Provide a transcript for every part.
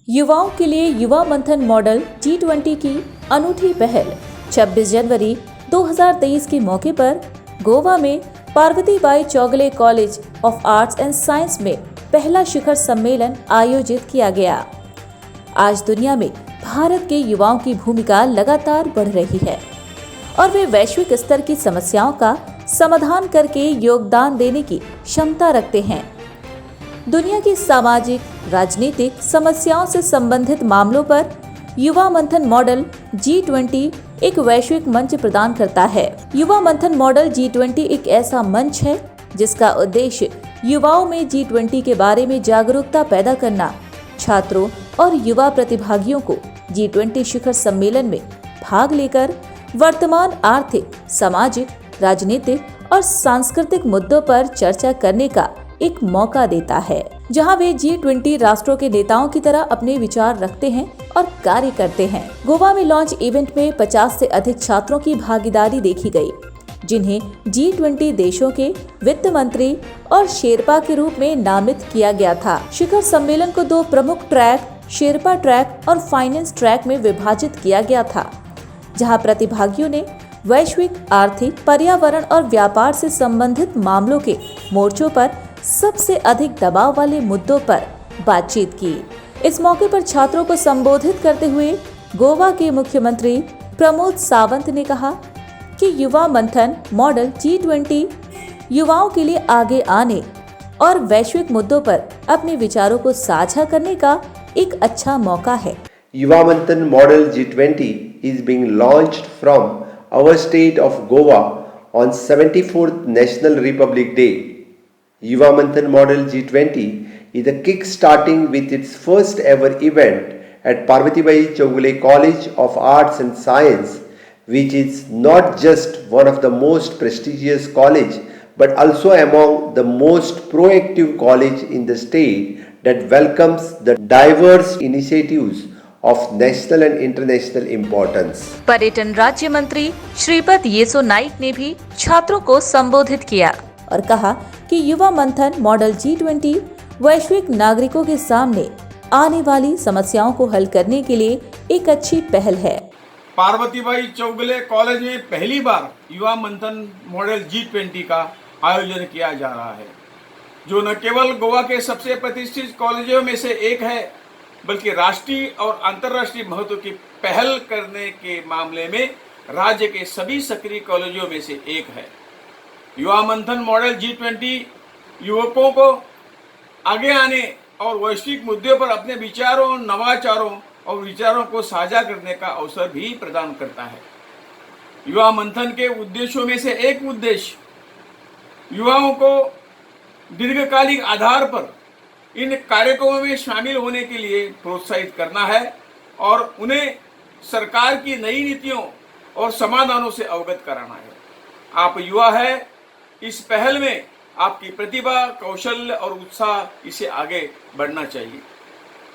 युवाओं के लिए युवा मंथन मॉडल G20 की अनूठी पहल 26 जनवरी 2023 के मौके पर गोवा में Parvatibai Chowgule college of arts and science में पहला शिखर सम्मेलन आयोजित किया गया। आज दुनिया में भारत के युवाओं की भूमिका लगातार बढ़ रही है और वे वैश्विक स्तर की समस्याओं का समाधान करके योगदान देने की क्षमता रखते हैं। दुनिया की सामाजिक, राजनीतिक समस्याओं से संबंधित मामलों पर युवा मंथन मॉडल G20 एक वैश्विक मंच प्रदान करता है। युवा मंथन मॉडल G20 एक ऐसा मंच है जिसका उद्देश्य युवाओं में G20 के बारे में जागरूकता पैदा करना, छात्रों और युवा प्रतिभागियों को G20 शिखर सम्मेलन में भाग लेकर वर्तमान आर्थिक, सामाजिक, राजनीतिक और सांस्कृतिक मुद्दों पर चर्चा करने का एक मौका देता है, जहां वे G20 राष्ट्रों के नेताओं की तरह अपने विचार रखते हैं और कार्य करते हैं। गोवा में लॉन्च इवेंट में 50 से अधिक छात्रों की भागीदारी देखी गई, जिन्हें G20 देशों के वित्त मंत्री और शेरपा के रूप में नामित किया गया था। शिखर सम्मेलन को 2 प्रमुख ट्रैक, शेरपा ट्रैक और फाइनेंस ट्रैक में विभाजित किया गया था, जहां प्रतिभागियों ने वैश्विक, आर्थिक, पर्यावरण और व्यापार से संबंधित मामलों के मोर्चों पर सबसे अधिक दबाव वाले मुद्दों पर बातचीत की। इस मौके पर छात्रों को संबोधित करते हुए गोवा के मुख्यमंत्री प्रमोद सावंत ने कहा कि युवा मंथन मॉडल G20 युवाओं के लिए आगे आने और वैश्विक मुद्दों पर अपने विचारों को साझा करने का एक अच्छा मौका है। युवा मंथन model G20 is being launched from our state of Goa on 74th National Republic Day. Yuva Manthan Model G20 is a kick-starting with its first ever event at Parvatibai Chowgule College of Arts and Science, which is not just one of the most prestigious college but also among the most proactive college in the state that welcomes the diverse initiatives of national and international importance. पर्यटन राज्य मंत्री श्रीपद येसो नाइक ने भी छात्रों को संबोधित किया और कहा कि युवा मंथन मॉडल G20 वैश्विक नागरिकों के सामने आने वाली समस्याओं को हल करने के लिए एक अच्छी पहल है। पार्वतीबाई चौगले कॉलेज में पहली बार युवा मंथन मॉडल G20 का आयोजन किया जा रहा है, जो न केवल गोवा के सबसे प्रतिष्ठित कॉलेजों में से एक है, बल्कि राष्ट्रीय और अंतर्राष्ट्रीय महत्व की पहल करने के मामले में राज्य के सभी सक्रिय कॉलेजों में से एक है। युवा मंथन मॉडल G20 युवकों को आगे आने और वैश्विक मुद्दों पर अपने विचारों, नवाचारों और विचारों को साझा करने का अवसर भी प्रदान करता है। युवा मंथन के उद्देश्यों में से एक उद्देश्य युवाओं को दीर्घकालिक आधार पर इन कार्यक्रमों में शामिल होने के लिए प्रोत्साहित करना है और उन्हें सरकार की नई नीतियों और समाधानों से अवगत कराना है। आप युवा है, इस पहल में आपकी प्रतिभा, कौशल और उत्साह इसे आगे बढ़ना चाहिए।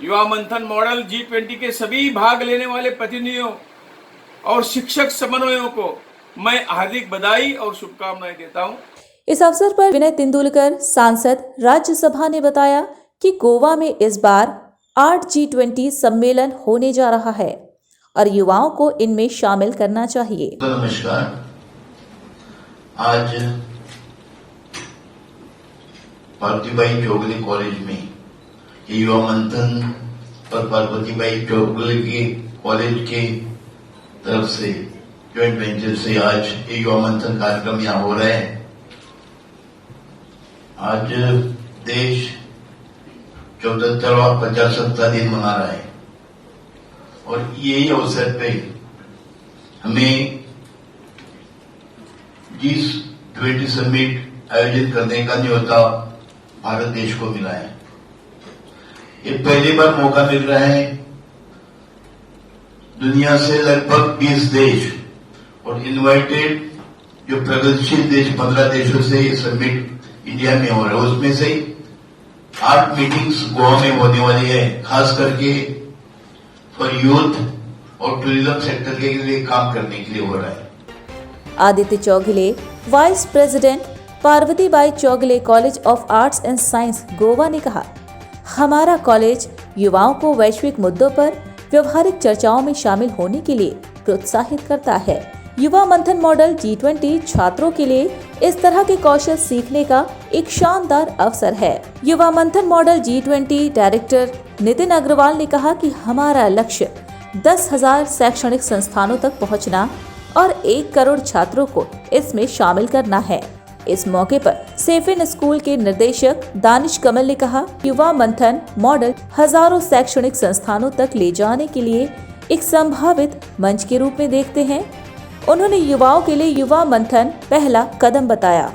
युवा मंथन मॉडल G20 के सभी भाग लेने वाले प्रतिनिधियों और शिक्षक समन्वयों को मैं हार्दिक बधाई और शुभकामनाएं देता हूं। इस अवसर पर विनय तेंदुलकर, सांसद, राज्यसभा ने बताया कि गोवा में इस बार 8 G20 सम्मेलन होने जा रहा है और युवाओं को इनमें शामिल करना चाहिए। नमस्कार। आज पार्वतीबाई चौगले कॉलेज में युवा मंथन और पार्वतीबाई चौगले के कॉलेज के तरफ से जॉइंट वेंचर से आज युवा मंथन कार्यक्रम यहाँ हो रहे हैं। आज देश 74वां प्रजासत्ताक दिन मना रहा है और यही अवसर पे हमें G20 समिट आयोजित करने का न्योता भारत देश को मिला है। ये पहली बार मौका मिल रहा है। दुनिया से लगभग 20 देश और इनवाइटेड जो प्रगतिशील देश 15 देशों से ये समिट इंडिया में हो रहा है, उसमें से 8 मीटिंग्स गोवा में होने वाली है, खास करके फॉर यूथ और टूरिज्म सेक्टर के लिए काम करने के लिए हो रहा है। Aditya Chowgule, vice president, Parvatibai Chowgule college of arts and science Goa ने कहा, हमारा कॉलेज युवाओं को वैश्विक मुद्दों पर व्यवहारिक चर्चाओं में शामिल होने के लिए प्रोत्साहित करता है। युवा मंथन मॉडल G20 छात्रों के लिए इस तरह के कौशल सीखने का एक शानदार अवसर है। युवा मंथन model G20 director Nitin Agarwal ने कहा कि हमारा लक्ष्य 10,000 शैक्षणिक संस्थानों तक पहुंचना और 1 करोड़ छात्रों को इसमें शामिल करना है। इस मौके पर सेफिन स्कूल के निदेशक दानिश कमल ने कहा, युवा मंथन मॉडल हजारों शैक्षणिक संस्थानों तक ले जाने के लिए एक संभावित मंच के रूप में देखते हैं। उन्होंने युवाओं के लिए युवा मंथन पहला कदम बताया।